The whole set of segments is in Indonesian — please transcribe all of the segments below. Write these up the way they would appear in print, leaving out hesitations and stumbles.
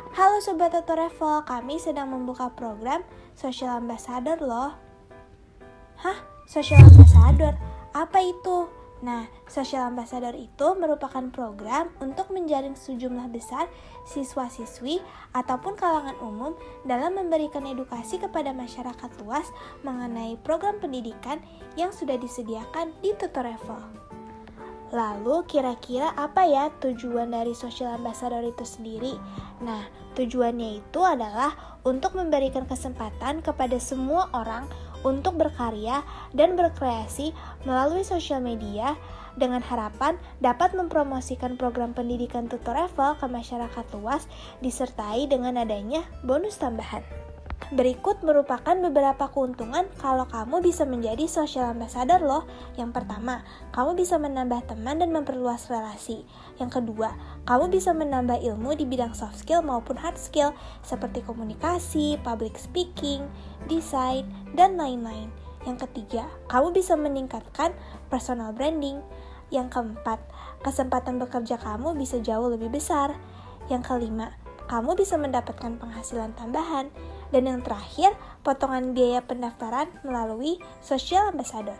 Halo Sobat Travel, kami sedang membuka program Social Ambassador loh. Hah? Social Ambassador? Apa itu? Nah, Social Ambassador itu merupakan program untuk menjaring sejumlah besar siswa-siswi ataupun kalangan umum dalam memberikan edukasi kepada masyarakat luas mengenai program pendidikan yang sudah disediakan di Tutoreval. Lalu kira-kira apa ya tujuan dari Social Ambassador itu sendiri? Nah, tujuannya itu adalah untuk memberikan kesempatan kepada semua orang untuk berkarya dan berkreasi melalui sosial media dengan harapan dapat mempromosikan program pendidikan Tutoreval ke masyarakat luas disertai dengan adanya bonus tambahan. Berikut merupakan beberapa keuntungan kalau kamu bisa menjadi social ambassador loh. Yang pertama, kamu bisa menambah teman dan memperluas relasi. Yang kedua, kamu bisa menambah ilmu di bidang soft skill maupun hard skill seperti komunikasi, public speaking, desain, dan lain-lain. Yang ketiga, kamu bisa meningkatkan personal branding. Yang keempat, kesempatan bekerja kamu bisa jauh lebih besar. Yang kelima, kamu bisa mendapatkan penghasilan tambahan. Dan yang terakhir, potongan biaya pendaftaran melalui Social Ambassador.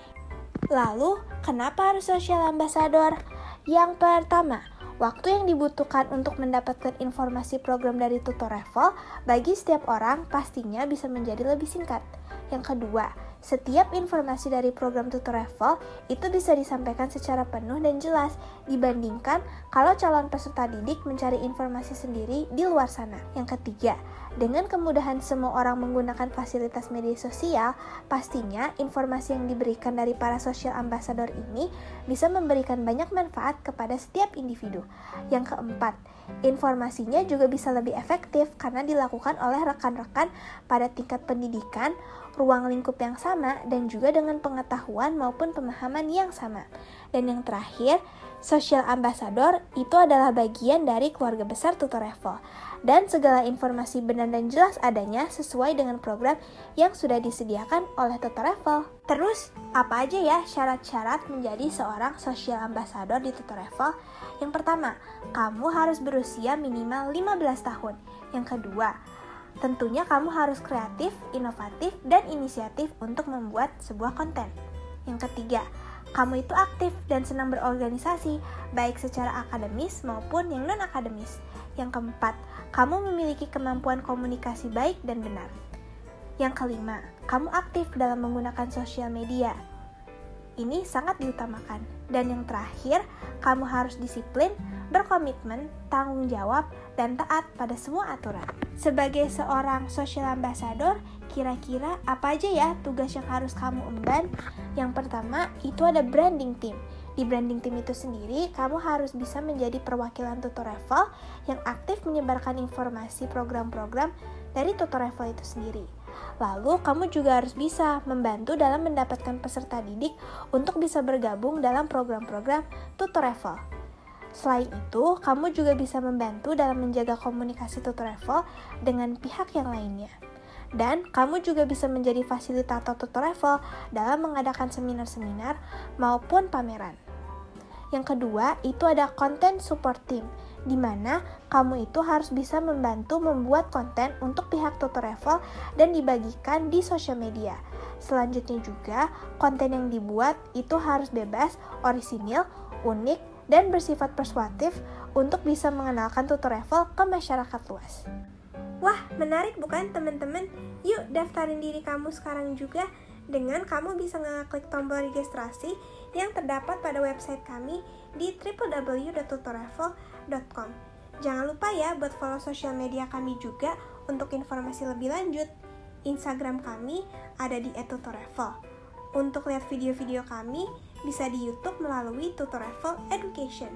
Lalu, kenapa harus Social Ambassador? Yang pertama, waktu yang dibutuhkan untuk mendapatkan informasi program dari Tutoreval bagi setiap orang pastinya bisa menjadi lebih singkat. Yang kedua, setiap informasi dari program Tutoreval itu bisa disampaikan secara penuh dan jelas dibandingkan kalau calon peserta didik mencari informasi sendiri di luar sana. Yang ketiga, dengan kemudahan semua orang menggunakan fasilitas media sosial, pastinya informasi yang diberikan dari para social ambassador ini bisa memberikan banyak manfaat kepada setiap individu. Yang keempat, informasinya juga bisa lebih efektif karena dilakukan oleh rekan-rekan pada tingkat pendidikan, ruang lingkup yang sama, dan juga dengan pengetahuan maupun pemahaman yang sama. Dan yang terakhir, social ambassador itu adalah bagian dari keluarga besar Tutoreval. Dan segala informasi benar dan jelas adanya sesuai dengan program yang sudah disediakan oleh Tutoreval. Terus, apa aja ya syarat-syarat menjadi seorang social ambassador di Tutoreval? Yang pertama, kamu harus berusia minimal 15 tahun. Yang kedua, tentunya kamu harus kreatif, inovatif, dan inisiatif untuk membuat sebuah konten. Yang ketiga, kamu itu aktif dan senang berorganisasi, baik secara akademis maupun yang non-akademis. Yang keempat, kamu memiliki kemampuan komunikasi baik dan benar. Yang kelima, kamu aktif dalam menggunakan sosial media. Ini sangat diutamakan. Dan yang terakhir, kamu harus disiplin, berkomitmen, tanggung jawab, dan taat pada semua aturan. Sebagai seorang social ambassador, kira-kira apa aja ya tugas yang harus kamu emban? Yang pertama, itu ada branding team. Di branding team itu sendiri, kamu harus bisa menjadi perwakilan Tutoreval yang aktif menyebarkan informasi program-program dari Tutoreval itu sendiri. Lalu, kamu juga harus bisa membantu dalam mendapatkan peserta didik untuk bisa bergabung dalam program-program Tutoreval. Selain itu, kamu juga bisa membantu dalam menjaga komunikasi Tutoreval dengan pihak yang lainnya. Dan kamu juga bisa menjadi fasilitator Tutoreval dalam mengadakan seminar-seminar maupun pameran. Yang kedua, itu ada content support team, di mana kamu itu harus bisa membantu membuat konten untuk pihak Tutoreval dan dibagikan di sosial media. Selanjutnya juga, konten yang dibuat itu harus bebas, orisinil, unik, dan bersifat persuasif untuk bisa mengenalkan Tutoreval ke masyarakat luas. Wah, menarik bukan teman-teman? Yuk daftarin diri kamu sekarang juga dengan kamu bisa ngeklik tombol registrasi yang terdapat pada website kami di www.tutoreval.com. Jangan lupa ya buat follow sosial media kami juga untuk informasi lebih lanjut. Instagram kami ada di @tutoreval. Untuk lihat video-video kami bisa di YouTube melalui Tutoreval Education.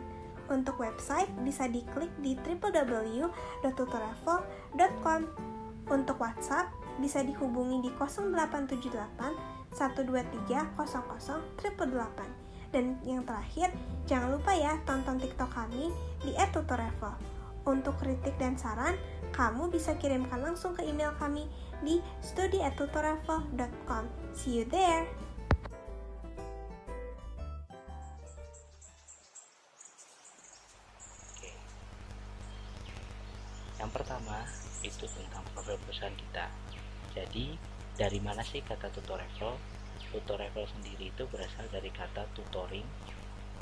Untuk website bisa diklik di www.tutoreval.com. Untuk WhatsApp bisa dihubungi di 0878 123 00 888. Dan yang terakhir, jangan lupa ya tonton TikTok kami di @tutoreval. Untuk kritik dan saran, kamu bisa kirimkan langsung ke email kami di studi@tutoreval.com. See you there! Yang pertama itu tentang profil perusahaan kita. Jadi dari mana sih kata tutorial? Tutorial sendiri itu berasal dari kata tutoring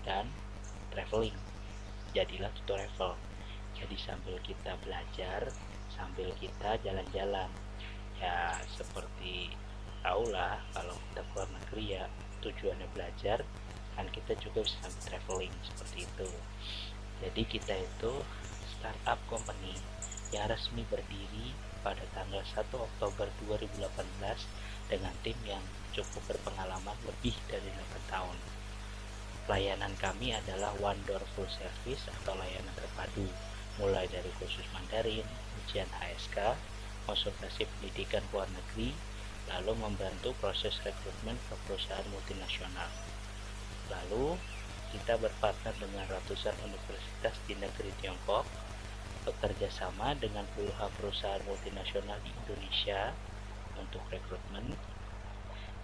dan traveling. Jadilah tutorial. Jadi sambil kita belajar, sambil kita jalan-jalan. Ya seperti tahulah kalau kita keluar negeri ya tujuannya belajar, kan kita juga bisa sambil traveling seperti itu. Jadi kita itu startup company yang resmi berdiri pada tanggal 1 Oktober 2018 dengan tim yang cukup berpengalaman lebih dari 8 tahun. Pelayanan kami adalah One Door Full Service atau layanan terpadu, mulai dari kursus Mandarin, ujian HSK, konsultasi pendidikan luar negeri, lalu membantu proses rekrutmen ke perusahaan multinasional. Lalu kita berpartner dengan ratusan universitas di negeri Tiongkok, bekerja sama dengan puluhan perusahaan multinasional di Indonesia untuk rekrutmen,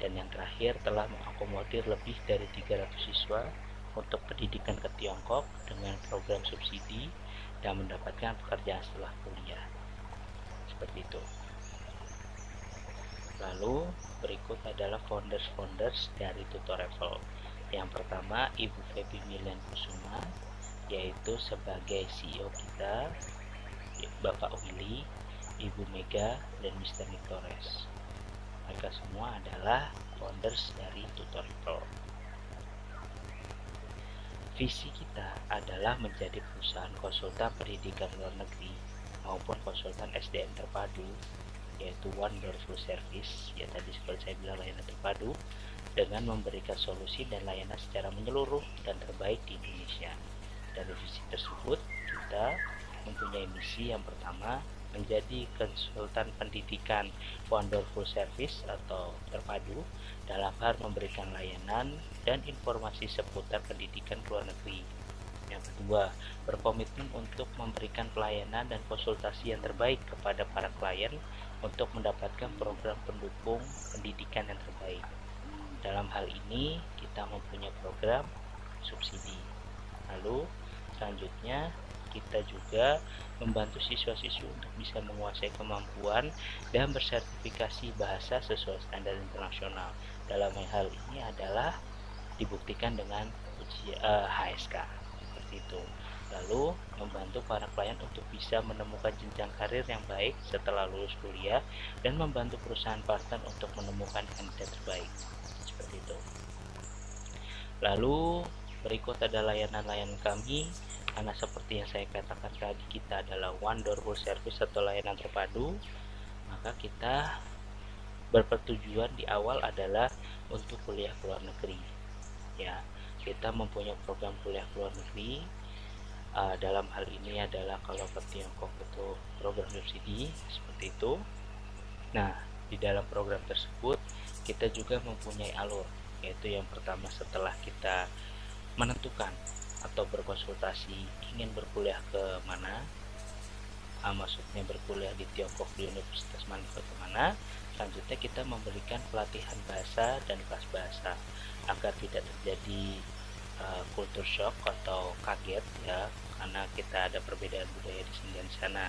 dan yang terakhir telah mengakomodir lebih dari 300 siswa untuk pendidikan ke Tiongkok dengan program subsidi dan mendapatkan pekerjaan setelah kuliah. Seperti itu. Lalu berikut adalah founders dari Tutorevel. Yang pertama Ibu Feby Milian Kusuma, yaitu sebagai CEO kita, Bapak Willy, Ibu Mega, dan Mr. Nick Torres. Mereka semua adalah founders dari Tutorevel. Visi kita adalah menjadi perusahaan konsultan pendidikan luar negeri maupun konsultan SDM terpadu, yaitu One Door Full Service, ya tadi seperti saya bilang layanan terpadu, dengan memberikan solusi dan layanan secara menyeluruh dan terbaik di Indonesia. Dari visi tersebut, kita mempunyai misi yang pertama, menjadi konsultan pendidikan One Door Full Service atau terpadu dalam hal memberikan layanan dan informasi seputar pendidikan luar negeri. Yang kedua, berkomitmen untuk memberikan pelayanan dan konsultasi yang terbaik kepada para klien untuk mendapatkan program pendukung pendidikan yang terbaik. Dalam hal ini, kita mempunyai program subsidi. Lalu, selanjutnya, kita juga membantu siswa-siswi untuk bisa menguasai kemampuan dan bersertifikasi bahasa sesuai standar internasional. Dalam hal ini adalah dibuktikan dengan ujian HSK. Seperti itu. Lalu membantu para klien untuk bisa menemukan jenjang karir yang baik setelah lulus kuliah dan membantu perusahaan partner untuk menemukan kandidat terbaik. Seperti itu. Lalu berikut ada layanan-layanan kami, karena seperti yang saya katakan tadi kita adalah One Door Full Service atau layanan terpadu, maka kita berpertujuan di awal adalah untuk kuliah ke luar negeri. Ya, kita mempunyai program kuliah ke luar negeri. Dalam hal ini adalah kalau ke Tiongkok itu program subsidi seperti itu. Nah, di dalam program tersebut kita juga mempunyai alur, yaitu yang pertama setelah kita menentukan atau berkonsultasi ingin berkuliah ke mana, maksudnya berkuliah di Tiongkok di Universitas Manila ke mana, selanjutnya kita memberikan pelatihan bahasa dan kelas bahasa agar tidak terjadi culture shock atau kaget ya, karena kita ada perbedaan budaya di sini dan di sana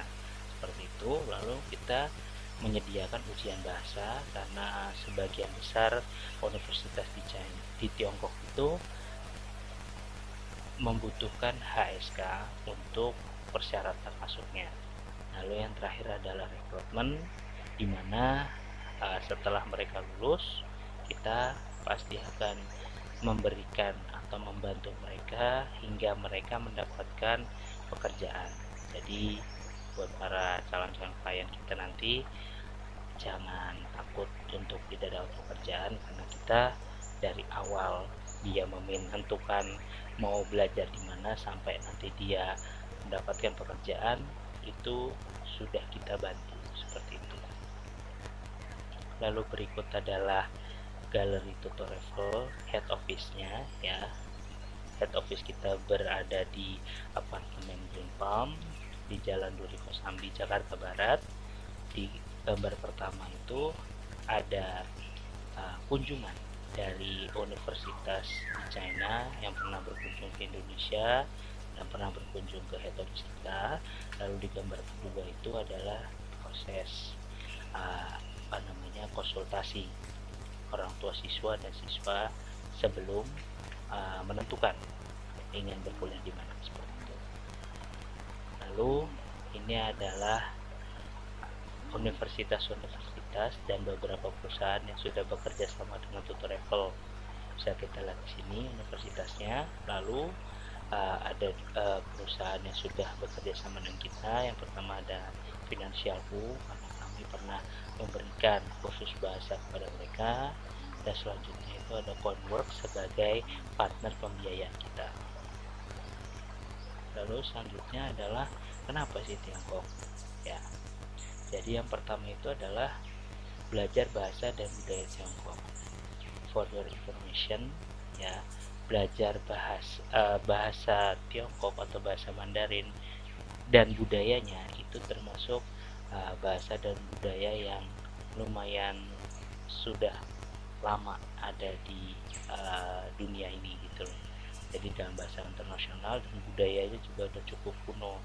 seperti itu. Lalu kita menyediakan ujian bahasa karena sebagian besar universitas di Tiongkok itu membutuhkan HSK untuk persyaratan masuknya. Lalu yang terakhir adalah rekrutmen, di mana setelah mereka lulus kita pasti akan memberikan atau membantu mereka hingga mereka mendapatkan pekerjaan. Jadi buat para calon-calon klien kita nanti jangan takut untuk tidak dapat pekerjaan, karena kita dari awal dia menentukan mau belajar di mana sampai nanti dia mendapatkan pekerjaan itu sudah kita bantu seperti itu. Lalu berikut adalah galeri Tutorevel head office-nya ya. Head office kita berada di apartemen Green Palm di Jalan Duri Kosambi, Jakarta Barat. Di gambar pertama itu ada kunjungan dari universitas di China yang pernah berkunjung ke Indonesia dan pernah berkunjung ke head office kita. Lalu di gambar kedua itu adalah proses konsultasi orang tua siswa dan siswa sebelum menentukan ingin berkuliah di mana, seperti itu. Lalu ini adalah universitas-universitas dan beberapa perusahaan yang sudah bekerja sama dengan Tutorefl. Bisa kita lihat di sini universitasnya. Lalu ada perusahaan yang sudah bekerja sama dengan kita. Yang pertama ada Finansialku, karena kami pernah memberikan kursus bahasa kepada mereka. Dan selanjutnya itu ada Coinwork sebagai partner pembiayaan kita. Lalu selanjutnya adalah kenapa sih Tiongkok? Ya, jadi yang pertama itu adalah belajar bahasa dan budaya Tiongkok. For your information, ya, belajar bahasa Tiongkok atau bahasa Mandarin dan budayanya itu termasuk bahasa dan budaya yang lumayan sudah lama ada di dunia ini gitu loh. Jadi dalam bahasa internasional dan budayanya juga udah cukup kuno.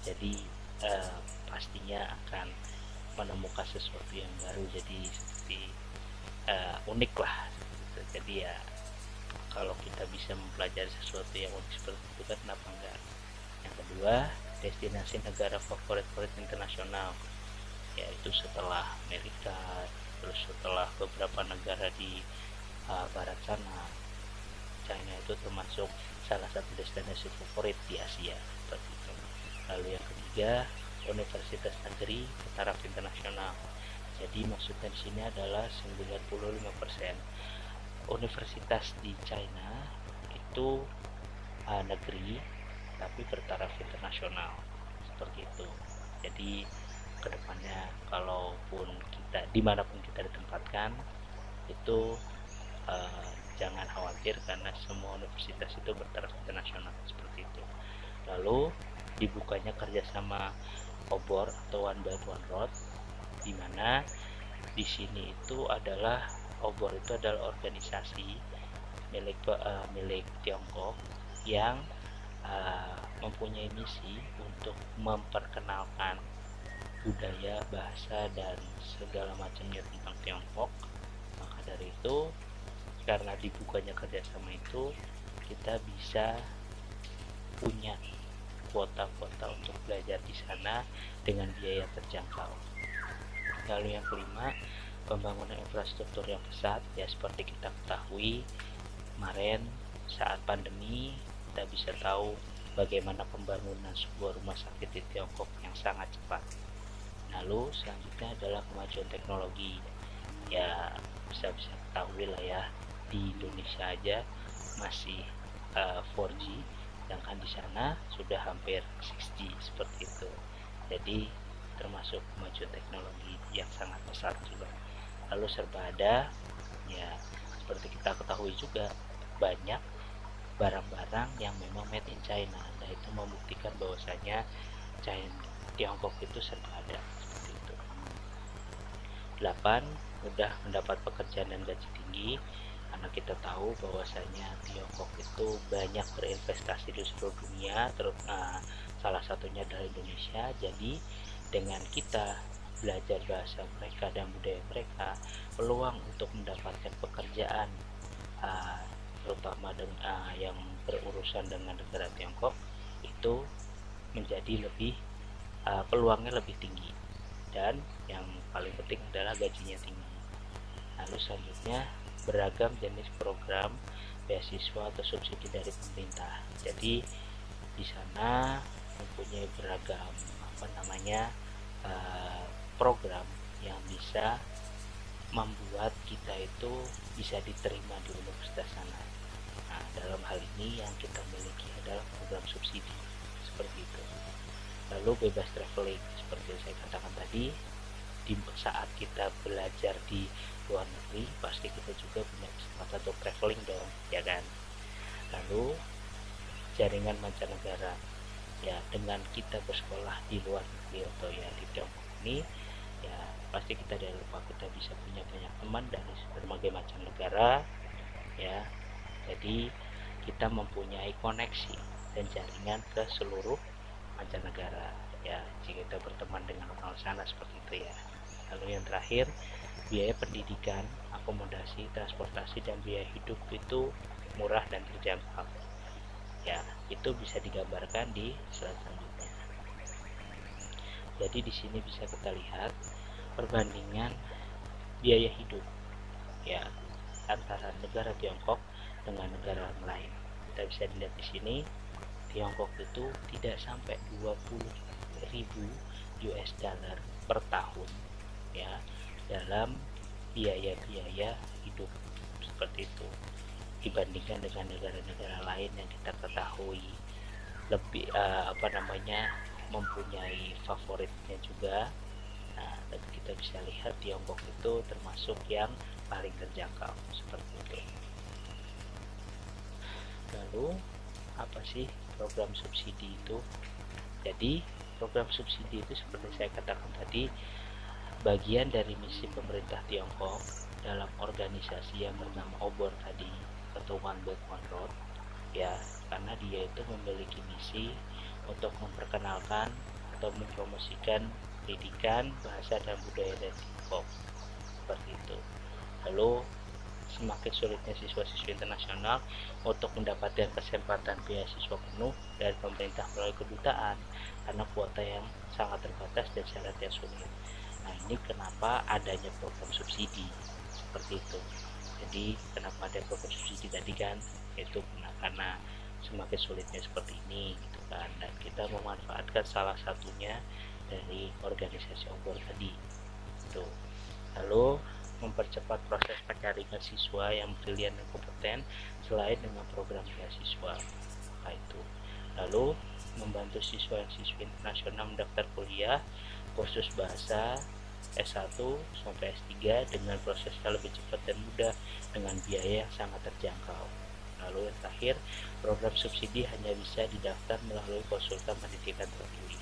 Jadi pastinya akan menemukan sesuatu yang baru, jadi seperti unik lah gitu. Jadi ya kalau kita bisa mempelajari sesuatu yang unik seperti itu kan kenapa enggak. Yang kedua, destinasi negara favorit internasional, yaitu setelah Amerika, terus setelah beberapa negara di barat sana, China itu termasuk salah satu destinasi favorit di Asia seperti itu. Lalu yang ketiga, universitas negeri bertaraf internasional. Jadi maksudnya di sini adalah 95% universitas di China itu negeri tapi bertaraf internasional seperti itu. Jadi kedepannya kalaupun kita dimanapun kita ditempatkan itu jangan khawatir karena semua universitas itu bertaraf internasional seperti itu. Lalu dibukanya kerjasama OBOR atau One Belt One Road, di mana di sini itu adalah OBOR itu adalah organisasi milik Tiongkok yang mempunyai misi untuk memperkenalkan budaya, bahasa dan segala macamnya tentang Tiongkok. Maka dari itu, karena dibukanya kerjasama itu, kita bisa punya kuota-kuota untuk belajar di sana dengan biaya terjangkau. Lalu yang kelima, pembangunan infrastruktur yang pesat. Ya seperti kita ketahui kemarin saat pandemi kita bisa tahu bagaimana pembangunan sebuah rumah sakit di Tiongkok yang sangat cepat. Lalu selanjutnya adalah kemajuan teknologi. Ya bisa ketahui lah ya, di Indonesia aja masih 4G, sedangkan di sana sudah hampir 6G seperti itu. Jadi termasuk kemajuan teknologi yang sangat pesat juga. Lalu serba ada, ya seperti kita ketahui juga banyak barang-barang yang memang made in China. Nah itu membuktikan bahwasanya Tiongkok itu serba ada seperti itu. 8. Mudah mendapat pekerjaan dan gaji tinggi, karena kita tahu bahwasanya Tiongkok itu banyak berinvestasi di seluruh dunia, salah satunya adalah Indonesia. Jadi dengan kita belajar bahasa mereka dan budaya mereka, peluang untuk mendapatkan pekerjaan terutama yang berurusan dengan negara Tiongkok itu menjadi lebih peluangnya lebih tinggi, dan yang paling penting adalah gajinya tinggi. Lalu selanjutnya, beragam jenis program beasiswa atau subsidi dari pemerintah. Jadi di sana mempunyai beragam program yang bisa membuat kita itu bisa diterima di universitas sana. Nah, dalam hal ini yang kita miliki adalah program subsidi seperti itu. Lalu bebas traveling, seperti yang saya katakan tadi, di saat kita belajar di luar negeri pasti kita juga punya kesempatan untuk traveling dong, ya kan. Lalu jaringan mancanegara, ya dengan kita bersekolah di luar negeri atau ya di Tiongkok ini, ya pasti kita dari lupa kita bisa punya banyak teman dari berbagai macam negara, ya. Jadi kita mempunyai koneksi dan jaringan ke seluruh mancanegara ya, jika kita berteman dengan orang sana seperti itu ya. Lalu yang terakhir, biaya pendidikan, akomodasi, transportasi, dan biaya hidup itu murah dan terjangkau ya. Itu bisa digambarkan di slide selanjutnya. Jadi di sini bisa kita lihat perbandingan biaya hidup ya antara negara Tiongkok dengan negara lain. Kita bisa dilihat di sini, Tiongkok itu tidak sampai 20.000 US dollar per tahun ya dalam biaya-biaya hidup seperti itu, dibandingkan dengan negara-negara lain yang kita ketahui lebih mempunyai favoritnya juga. Nah, tapi kita bisa lihat Tiongkok itu termasuk yang paling terjangkau seperti itu. Lalu apa sih program subsidi itu? Jadi program subsidi itu seperti saya katakan tadi, bagian dari misi pemerintah Tiongkok dalam organisasi yang bernama OBOR tadi, atau One Belt One Road ya, karena dia itu memiliki misi untuk memperkenalkan atau mempromosikan pendidikan, bahasa, dan budaya dari Tiongkok seperti itu. Lalu semakin sulitnya siswa-siswi internasional untuk mendapatkan kesempatan beasiswa penuh dari pemerintah melalui kedutaan karena kuota yang sangat terbatas dan syarat yang sulit. Nah, ini kenapa adanya program subsidi seperti itu. Jadi kenapa ada program subsidi tadi kan, itu karena semakin sulitnya seperti ini gitu kan, dan kita memanfaatkan salah satunya dari organisasi OBOR tadi itu. Lalu mempercepat proses penyaringan siswa yang brilian dan kompeten selain dengan program beasiswa itu. Lalu membantu siswa dan siswi internasional mendaftar kuliah kursus bahasa S1 sampai S3 dengan proses yang lebih cepat dan mudah dengan biaya yang sangat terjangkau. Lalu yang terakhir, program subsidi hanya bisa didaftar melalui konsultan pendidikan terpilih.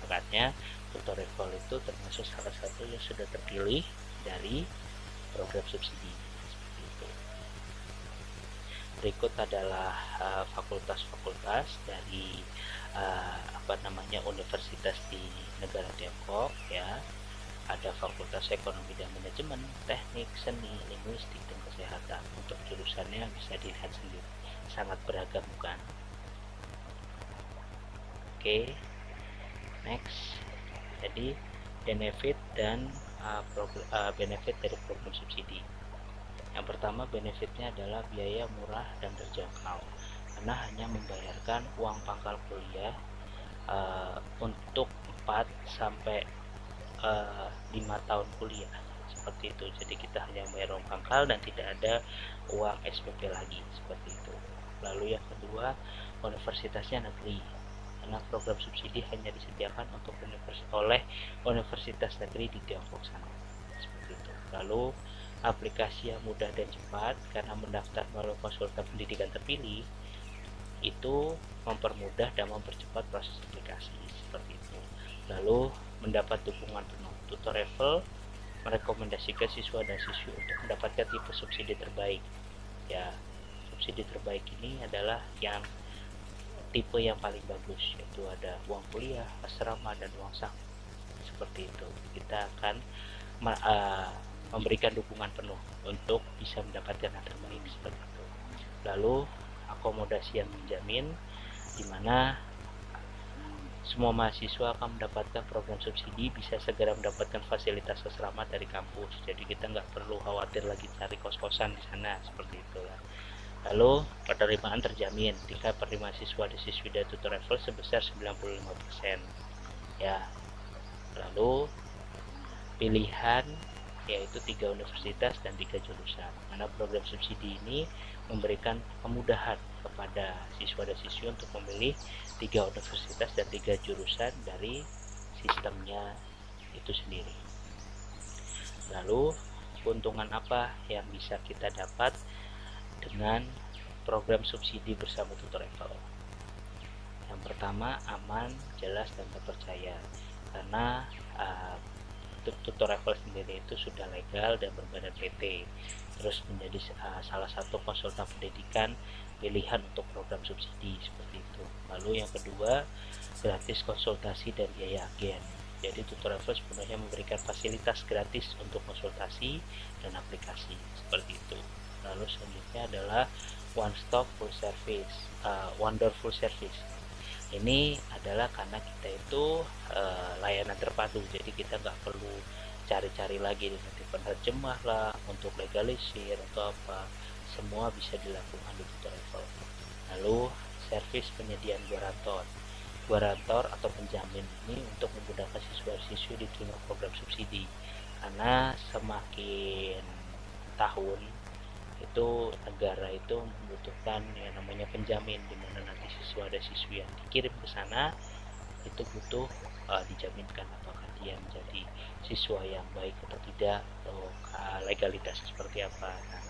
Makanya TutorEvol itu termasuk salah satu yang sudah terpilih dari program subsidi seperti itu. Berikut adalah fakultas-fakultas dari universitas di negara Tiongkok ya. Ada Fakultas Ekonomi dan Manajemen, Teknik, Seni, Linguistik, dan Kesehatan. Untuk jurusannya bisa dilihat sendiri, sangat beragam bukan? Oke, next. Jadi benefit dan benefit dari program subsidi. Yang pertama, benefitnya adalah biaya murah dan terjangkau karena hanya membayarkan uang pangkal kuliah untuk 4 sampai 5 tahun kuliah seperti itu. Jadi kita hanya membayar uang pangkal dan tidak ada uang SPP lagi seperti itu. Lalu yang kedua, universitasnya negeri karena program subsidi hanya disediakan untuk oleh universitas negeri di Tiongkok sana seperti itu. Lalu aplikasi yang mudah dan cepat karena mendaftar melalui konsultan pendidikan terpilih itu mempermudah dan mempercepat proses aplikasi seperti itu. Lalu mendapat dukungan penuh. TutorEvol merekomendasikan siswa dan siswi untuk mendapatkan tipe subsidi terbaik ya. Subsidi terbaik ini adalah yang tipe yang paling bagus, yaitu ada uang kuliah, asrama, dan uang saku seperti itu. Kita akan memberikan dukungan penuh untuk bisa mendapatkan yang terbaik seperti itu. Lalu akomodasi yang menjamin, di mana semua mahasiswa akan mendapatkan program subsidi, bisa segera mendapatkan fasilitas asrama dari kampus. Jadi kita nggak perlu khawatir lagi cari kos-kosan di sana seperti itu ya. Lalu penerimaan terjamin, tingkat penerimaan siswa dan siswi dari TutorEvol sebesar 95% ya. Lalu pilihan yaitu 3 universitas dan 3 jurusan. Karena program subsidi ini memberikan kemudahan kepada siswa dan siswi untuk memilih 3 universitas dan 3 jurusan dari sistemnya itu sendiri. Lalu keuntungan apa yang bisa kita dapat dengan program subsidi bersama TutorEvol? Yang pertama, aman, jelas, dan terpercaya karena TutorEval sendiri itu sudah legal dan berbadan PT, terus menjadi salah satu konsultan pendidikan pilihan untuk program subsidi seperti itu. Lalu yang kedua, gratis konsultasi dan biaya agen. Jadi TutorEval sebenarnya memberikan fasilitas gratis untuk konsultasi dan aplikasi seperti itu. Lalu selanjutnya adalah one stop full service, wonderful service. Ini adalah karena kita itu layanan terpadu, jadi kita nggak perlu cari-cari lagi nanti penerjemah lah untuk legalisir atau apa, semua bisa dilakukan di TutorEval. Lalu servis penyediaan guarantor atau penjamin ini untuk memudahkan siswa-siswi diterima program subsidi, karena semakin tahun itu negara itu membutuhkan yang namanya penjamin, di mana nanti siswi yang dikirim ke sana itu butuh dijaminkan apakah dia menjadi siswa yang baik atau tidak, atau legalitasnya seperti apa. Nah,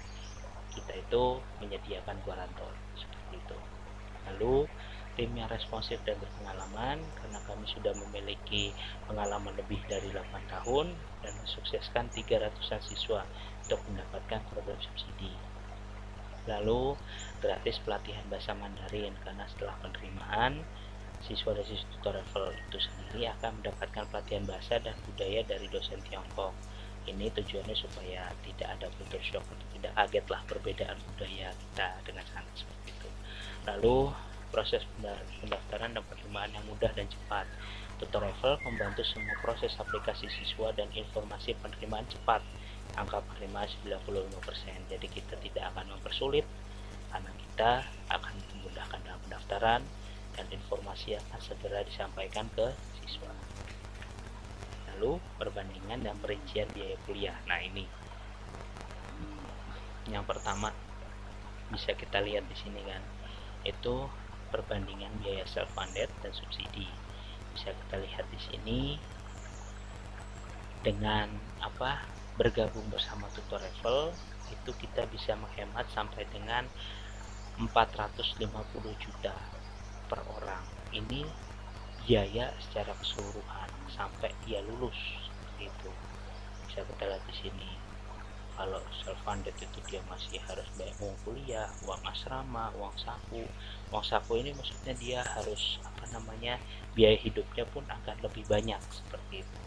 kita itu menyediakan guarantor seperti itu. Lalu tim yang responsif dan berpengalaman, karena kami sudah memiliki pengalaman lebih dari 8 tahun dan mensukseskan 300-an siswa untuk mendapatkan program subsidi. Lalu gratis pelatihan bahasa Mandarin, karena setelah penerimaan siswa dari TutorEval itu sendiri akan mendapatkan pelatihan bahasa dan budaya dari dosen Tiongkok. Ini tujuannya supaya tidak ada culture shock, tidak kaget lah perbedaan budaya kita dengan sana seperti itu. Lalu proses pendaftaran dan penerimaan yang mudah dan cepat. TutorEval membantu semua proses aplikasi siswa dan informasi penerimaan cepat. Angka penerimaan 95%. Jadi kita tidak akan mempersulit, karena kita akan memudahkan dalam pendaftaran dan informasi akan segera disampaikan ke siswa. Lalu perbandingan dan perincian biaya kuliah. Nah, ini yang pertama bisa kita lihat di sini kan, itu perbandingan biaya self funded dan subsidi. Bisa kita lihat di sini, dengan bergabung bersama TutorEval itu kita bisa menghemat sampai dengan 450 juta per orang. Ini biaya secara keseluruhan sampai dia lulus seperti itu. Bisa kita lihat di sini. Kalau self funded itu dia masih harus bayar uang kuliah, uang asrama, uang saku. Uang saku ini maksudnya dia harus biaya hidupnya pun akan lebih banyak seperti itu.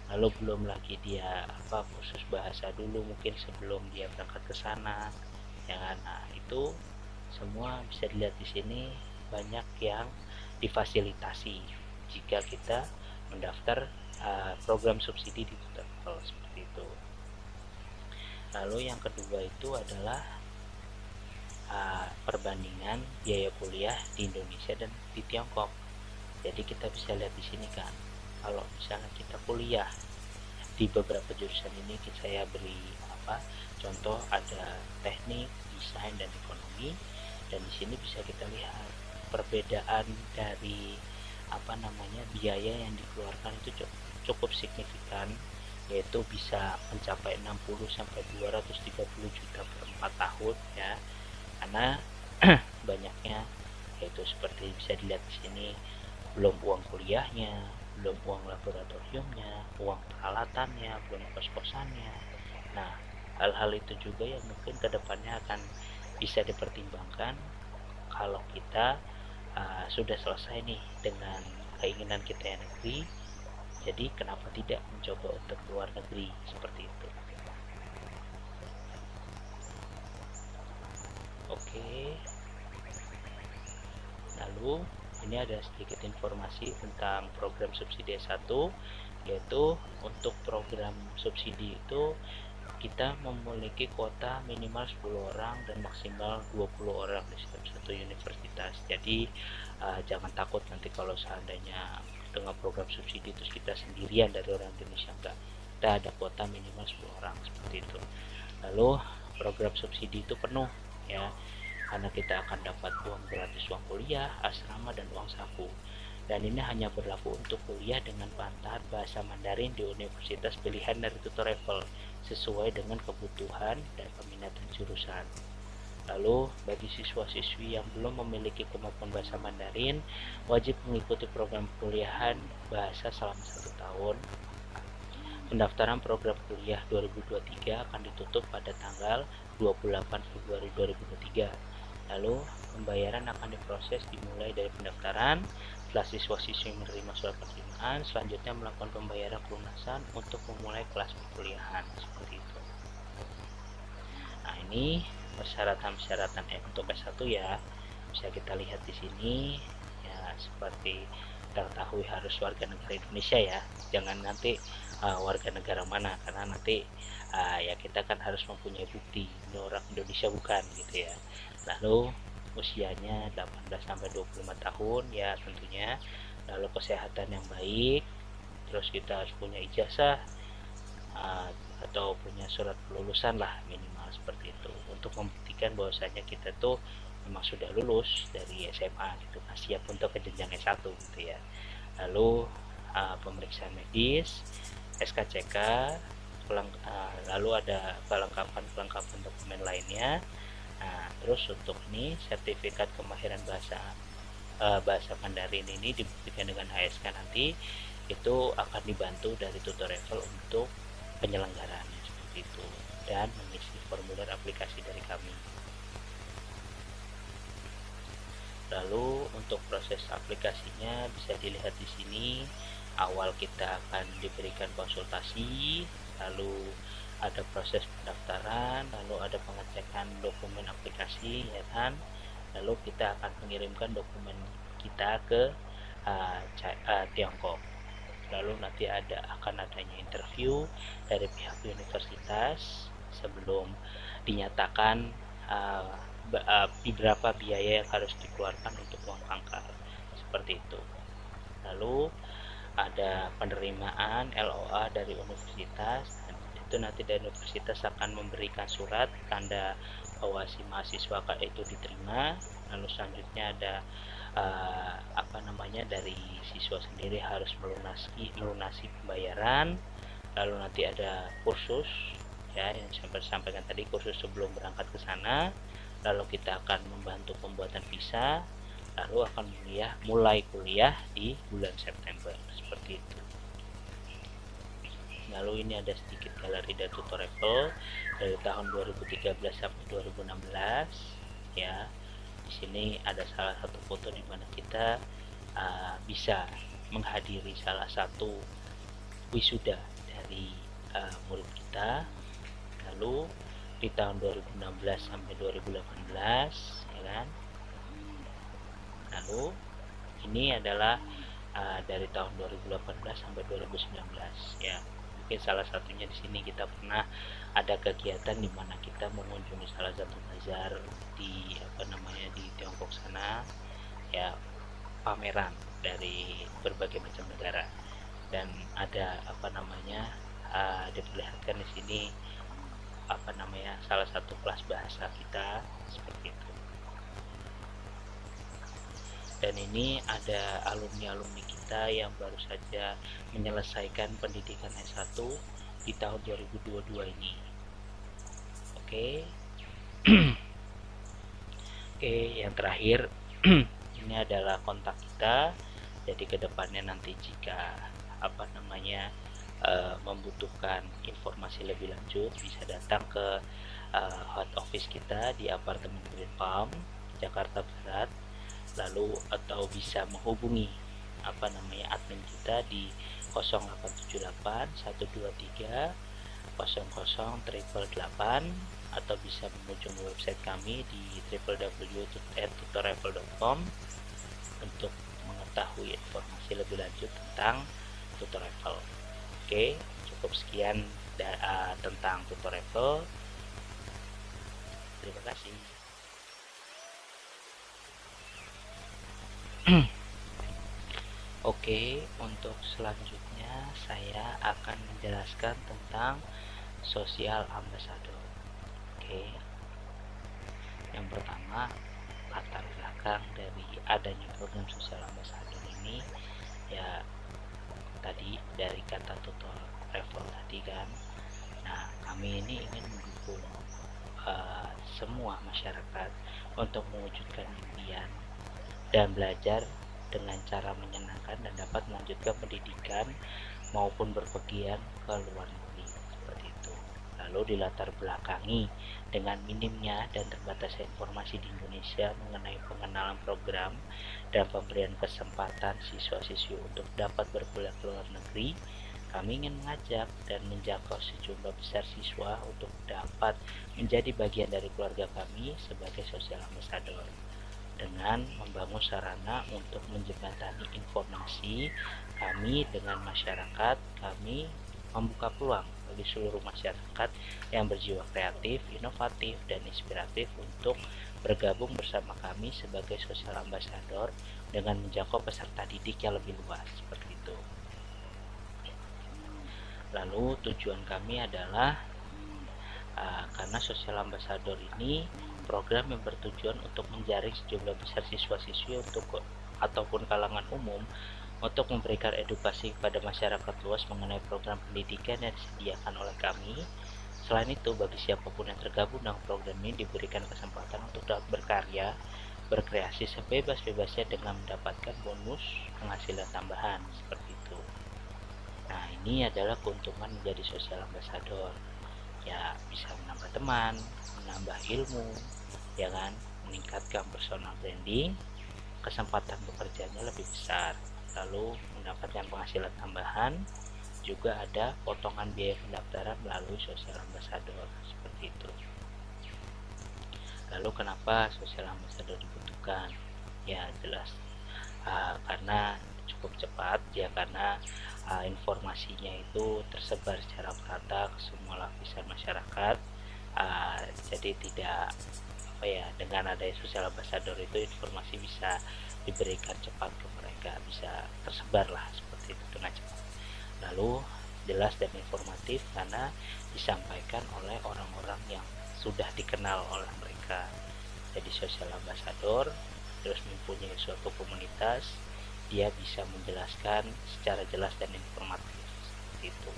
Lalu belum lagi dia kursus bahasa dulu mungkin sebelum dia berangkat ke sana, ya kan. Nah, itu semua bisa dilihat di sini, banyak yang difasilitasi jika kita mendaftar program subsidi di TutorEval seperti itu. Lalu yang kedua itu adalah perbandingan biaya kuliah di Indonesia dan di Tiongkok. Jadi kita bisa lihat di sini kan, kalau misalnya kita kuliah di beberapa jurusan ini, saya beri contoh, ada teknik, desain, dan ekonomi, dan di sini bisa kita lihat perbedaan dari biaya yang dikeluarkan itu cukup signifikan, yaitu bisa mencapai 60 sampai 230 juta per 4 tahun ya, karena banyaknya, yaitu seperti bisa dilihat di sini, belum uang kuliahnya, belum uang laboratoriumnya, uang peralatannya, belum kos-kosannya. Nah, hal-hal itu juga yang mungkin kedepannya akan bisa dipertimbangkan kalau kita sudah selesai nih dengan keinginan kita yang negeri. Jadi kenapa tidak mencoba untuk keluar negeri seperti itu. Oke. Lalu ini ada sedikit informasi tentang program subsidi S1, yaitu untuk program subsidi itu kita memiliki kuota minimal 10 orang dan maksimal 20 orang di setiap satu universitas. Jadi jangan takut nanti kalau seandainya dengan program subsidi terus kita sendirian dari orang Indonesia, enggak. Kita ada kuota minimal 10 orang seperti itu. Lalu program subsidi itu penuh ya, karena kita akan dapat uang gratis, uang kuliah, asrama, dan uang saku. Dan ini hanya berlaku untuk kuliah dengan pantauan bahasa Mandarin di universitas pilihan dari TutorEval sesuai dengan kebutuhan dan peminatan jurusan. Lalu bagi siswa-siswi yang belum memiliki kemampuan bahasa Mandarin, wajib mengikuti program kuliahan bahasa selama 1 tahun. Pendaftaran program kuliah 2023 akan ditutup pada tanggal 28 Februari 2023. Lalu pembayaran akan diproses dimulai dari pendaftaran. Setelah siswa-siswi menerima surat penerimaan, selanjutnya melakukan pembayaran pelunasan untuk memulai kelas perkuliahan, seperti itu. Nah, ini persyaratan-persyaratan untuk S1 ya. Bisa kita lihat di sini ya, seperti ketahui harus warga negara Indonesia ya. Jangan nanti warga negara mana, karena nanti ya kita kan harus mempunyai bukti ini orang Indonesia bukan gitu ya. Lalu usianya 18 sampai 25 tahun ya tentunya. Lalu kesehatan yang baik, terus kita harus punya ijazah atau punya surat kelulusan lah minimal, seperti itu, untuk membuktikan bahwasanya kita tuh memang sudah lulus dari SMA gitu, siap untuk ke jenjang S1 gitu ya. Lalu pemeriksaan medis, SKCK, lalu ada kelengkapan dokumen lainnya. Nah, terus untuk ini sertifikat kemahiran bahasa Mandarin ini dibuktikan dengan HSK nanti, itu akan dibantu dari TutorEval untuk penyelenggaraannya, seperti itu, dan mengisi formulir aplikasi dari kami. Lalu untuk proses aplikasinya bisa dilihat di sini. Awal kita akan diberikan konsultasi, lalu ada proses pendaftaran, lalu ada pengecekan dokumen aplikasi ya kan. Lalu kita akan mengirimkan dokumen kita ke Tiongkok. Lalu nanti akan adanya interview dari pihak universitas sebelum dinyatakan berapa biaya yang harus dikeluarkan untuk uang pangkal, seperti itu. Lalu ada penerimaan LOA dari universitas, itu nanti dari universitas akan memberikan surat tanda bahwa si mahasiswa itu diterima. Lalu selanjutnya ada dari siswa sendiri harus melunasi pembayaran. Lalu nanti ada kursus ya yang saya sampaikan tadi, kursus sebelum berangkat ke sana. Lalu kita akan membantu pembuatan visa, lalu akan mulai kuliah di bulan September, seperti itu. Lalu ini ada sedikit galeri dari TutorEval dari tahun 2013 sampai 2016 ya. Di sini ada salah satu foto di mana kita bisa menghadiri salah satu wisuda dari murid kita. Lalu di tahun 2016 sampai 2018 ya kan. Lalu ini adalah dari tahun 2018 sampai 2019 ya. Mungkin salah satunya di sini kita pernah ada kegiatan di mana kita mengunjungi salah satu bazar di di Tiongkok sana ya, pameran dari berbagai macam negara, dan ada diperlihatkan di sini salah satu kelas bahasa kita, seperti itu. Dan ini ada alumni-alumni kita yang baru saja menyelesaikan pendidikan S1 di tahun 2022 ini. Oke. Oke, yang terakhir ini adalah kontak kita. Jadi kedepannya nanti jika membutuhkan informasi lebih lanjut bisa datang ke hot office kita di apartemen Green Palm, Jakarta Barat. Lalu atau bisa menghubungi admin kita di 0878 123 00 atau bisa mengunjungi website kami di www.tutoreval.com untuk mengetahui informasi lebih lanjut tentang TutorEval. Oke, cukup sekian tentang TutorEval. Terima kasih. Oke, untuk selanjutnya saya akan menjelaskan tentang Social Ambassador. Oke, yang pertama, latar belakang dari adanya program Social Ambassador ini ya, tadi dari kata TutorEval tadi kan. Nah, kami ini ingin mendukung semua masyarakat untuk mewujudkan impian dan belajar dengan cara menyenangkan dan dapat melanjutkan pendidikan maupun berpergian ke luar negeri seperti itu. Lalu dilatar belakangi dengan minimnya dan terbatasnya informasi di Indonesia mengenai pengenalan program dan pemberian kesempatan siswa-siswi untuk dapat berkuliah ke luar negeri, kami ingin mengajak dan menjangkau sejumlah besar siswa untuk dapat menjadi bagian dari keluarga kami sebagai social ambassador dengan membangun sarana untuk menjembatani informasi kami dengan masyarakat. Kami membuka peluang bagi seluruh masyarakat yang berjiwa kreatif, inovatif, dan inspiratif untuk bergabung bersama kami sebagai social ambassador dengan menjangkau peserta didik yang lebih luas seperti itu. Lalu tujuan kami adalah karena social ambassador ini program yang bertujuan untuk menjaring sejumlah besar siswa-siswi ataupun kalangan umum untuk memberikan edukasi kepada masyarakat luas mengenai program pendidikan yang disediakan oleh kami. Selain itu, bagi siapapun yang tergabung dengan program ini diberikan kesempatan untuk dapat berkarya, berkreasi sebebas-bebasnya dengan mendapatkan bonus penghasilan tambahan seperti itu. Nah, ini adalah keuntungan menjadi social ambassador. Ya, bisa menambah teman, menambah ilmu, ya kan, meningkatkan personal branding, kesempatan bekerjanya lebih besar, lalu mendapatkan penghasilan tambahan, juga ada potongan biaya pendaftaran melalui social ambassador seperti itu. Lalu kenapa social ambassador dibutuhkan? Ya jelas karena cukup cepat ya, karena informasinya itu tersebar secara merata ke semua lapisan masyarakat. Jadi tidak dengan adanya social ambassador itu informasi bisa diberikan cepat ke mereka, bisa tersebar lah seperti itu dengan cepat. Lalu jelas dan informatif karena disampaikan oleh orang-orang yang sudah dikenal oleh mereka. Jadi social ambassador terus mempunyai suatu komunitas, dia bisa menjelaskan secara jelas dan informatif seperti itu.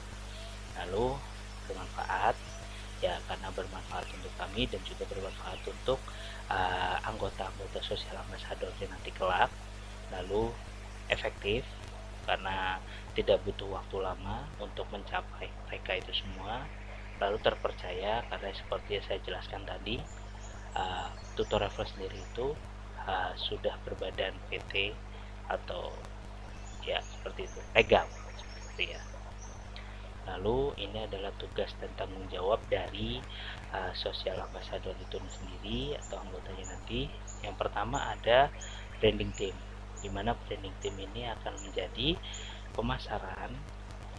Lalu bermanfaat ya, karena bermanfaat untuk kami dan juga bermanfaat untuk anggota-anggota social ambassador nanti kelak. Lalu efektif karena tidak butuh waktu lama untuk mencapai mereka itu semua. Lalu terpercaya karena seperti yang saya jelaskan tadi, Tutor Revel sendiri itu sudah berbadan PT atau ya seperti itu, legal seperti ya. Lalu ini adalah tugas dan tanggung jawab dari social ambassador itu sendiri atau anggotanya nanti. Yang pertama ada branding team, di mana branding team ini akan menjadi pemasaran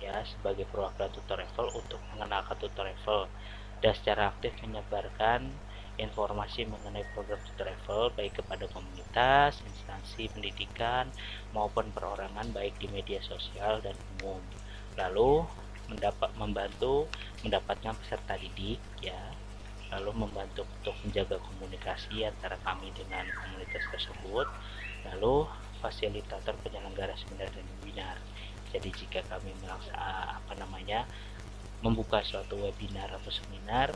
ya sebagai perwakilan Tutor Revel untuk mengenalkan Tutor Revel dan secara aktif menyebarkan informasi mengenai program Tutor Revel baik kepada komunitas, instansi pendidikan maupun perorangan baik di media sosial dan umum. Lalu membantu mendapatkan peserta didik ya, lalu membantu untuk menjaga komunikasi antara kami dengan komunitas tersebut, lalu fasilitator penyelenggara seminar dan webinar. Jadi jika kami membuka suatu webinar atau seminar,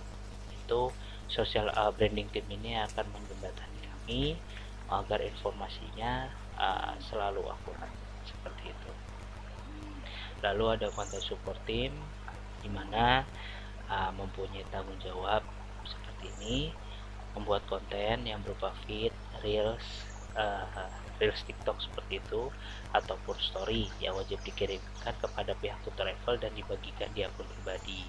itu social branding team ini akan menjembatani kami agar informasinya selalu akurat seperti itu. Lalu ada content support team, di mana mempunyai tanggung jawab seperti ini, membuat konten yang berupa feed, reels TikTok seperti itu ataupun story yang wajib dikirimkan kepada pihak Tutor Revel dan dibagikan di akun pribadi.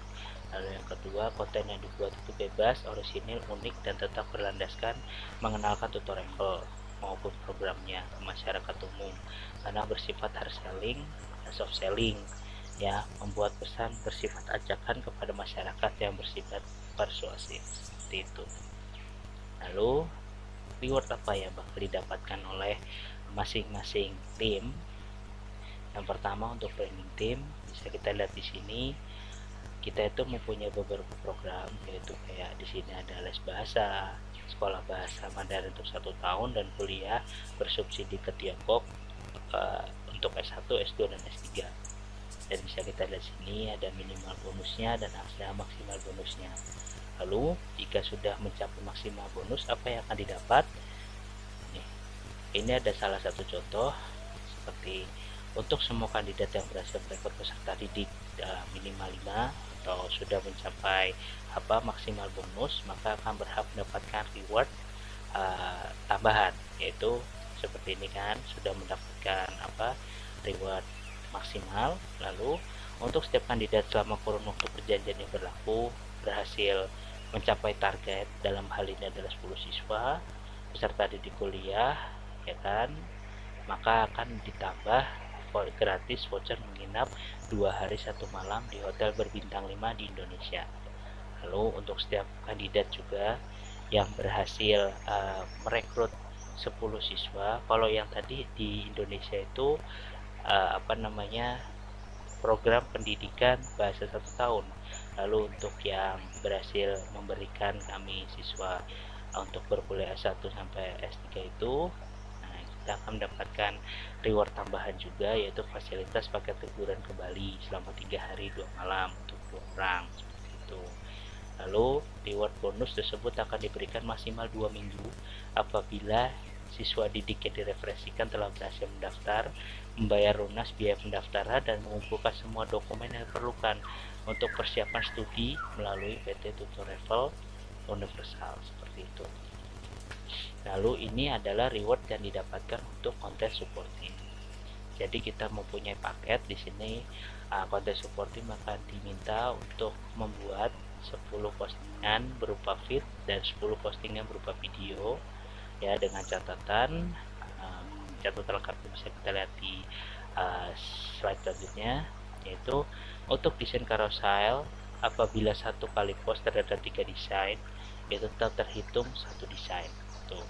Lalu yang kedua, konten yang dibuat itu bebas, orisinil, unik dan tetap berlandaskan mengenalkan Tutor Revel maupun programnya ke masyarakat umum karena bersifat hard selling dan soft selling ya, membuat pesan bersifat ajakan kepada masyarakat yang bersifat persuasif seperti itu. Lalu reward apa yang bakal didapatkan oleh masing-masing tim? Yang pertama untuk branding team, bisa kita lihat di sini kita itu mempunyai beberapa program, yaitu kayak di sini ada les bahasa, sekolah bahasa Mandarin untuk 1 tahun dan kuliah bersubsidi ke Tiongkok untuk S1, S2 dan S3. Dan bisa kita lihat sini ada minimal bonusnya dan ada maksimal bonusnya. Lalu jika sudah mencapai maksimal bonus, apa yang akan didapat? Ini ada salah satu contoh seperti Untuk semua kandidat yang berhasil merekrut peserta didik minimal 5 atau sudah mencapai maksimal bonus, maka akan berhak mendapatkan reward tambahan, yaitu seperti ini kan, sudah mendapatkan reward maksimal. Lalu untuk setiap kandidat selama kurun waktu perjanjian yang berlaku berhasil mencapai target, dalam hal ini adalah 10 siswa peserta didik kuliah, ya kan, maka akan ditambah gratis voucher menginap 2 hari 1 malam di hotel berbintang 5 di Indonesia. Lalu untuk setiap kandidat juga yang berhasil merekrut 10 siswa, kalau yang tadi di Indonesia itu program pendidikan bahasa 1 tahun. Lalu untuk yang berhasil memberikan kami siswa untuk berkuliah S1 sampai S3 itu, kita akan mendapatkan reward tambahan juga, yaitu fasilitas paket liburan ke Bali selama 3 hari 2 malam untuk 2 orang, seperti itu. Lalu reward bonus tersebut akan diberikan maksimal 2 minggu apabila siswa didik yang direfleksikan telah berhasil mendaftar, membayar lunas biaya pendaftaran, dan mengumpulkan semua dokumen yang diperlukan untuk persiapan studi melalui PT Tutorefel Universal, seperti itu. Lalu ini adalah reward yang didapatkan untuk content supporting. Jadi kita mempunyai paket di sini, content supporting akan diminta untuk membuat 10 postingan berupa feed dan 10 postingan berupa video, ya, dengan catatan lengkapnya bisa kita lihat di slide selanjutnya, yaitu untuk desain carousel apabila 1 kali post terhadap 3 desain, itu tetap terhitung 1 desain. Tuh.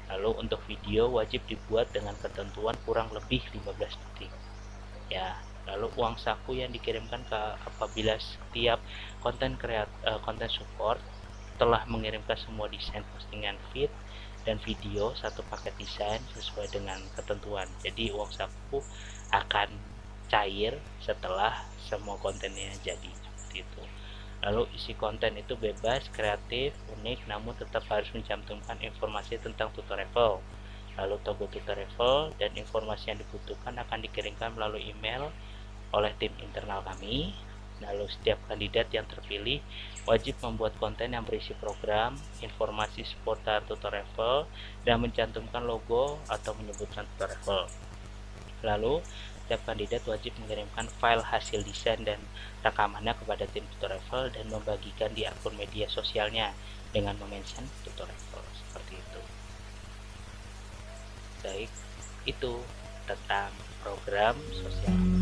Lalu untuk video wajib dibuat dengan ketentuan kurang lebih 15 detik, ya. Lalu uang saku yang dikirimkan apabila setiap konten support telah mengirimkan semua desain postingan feed dan video 1 paket desain sesuai dengan ketentuan. Jadi uang saku akan cair setelah semua kontennya jadi, seperti itu. Lalu isi konten itu bebas, kreatif, unik, namun tetap harus mencantumkan informasi tentang Tutorefel. Lalu togo Tutorefel dan informasi yang dibutuhkan akan dikirimkan melalui email oleh tim internal kami. Lalu setiap kandidat yang terpilih wajib membuat konten yang berisi program, informasi seputar Tutorefel, dan mencantumkan logo atau menyebutkan Tutorefel. Lalu setiap kandidat wajib mengirimkan file hasil desain dan rekamannya kepada tim Tutorefel dan membagikan di akun media sosialnya dengan mention Tutorefel, seperti itu. Baik, itu tentang program sosial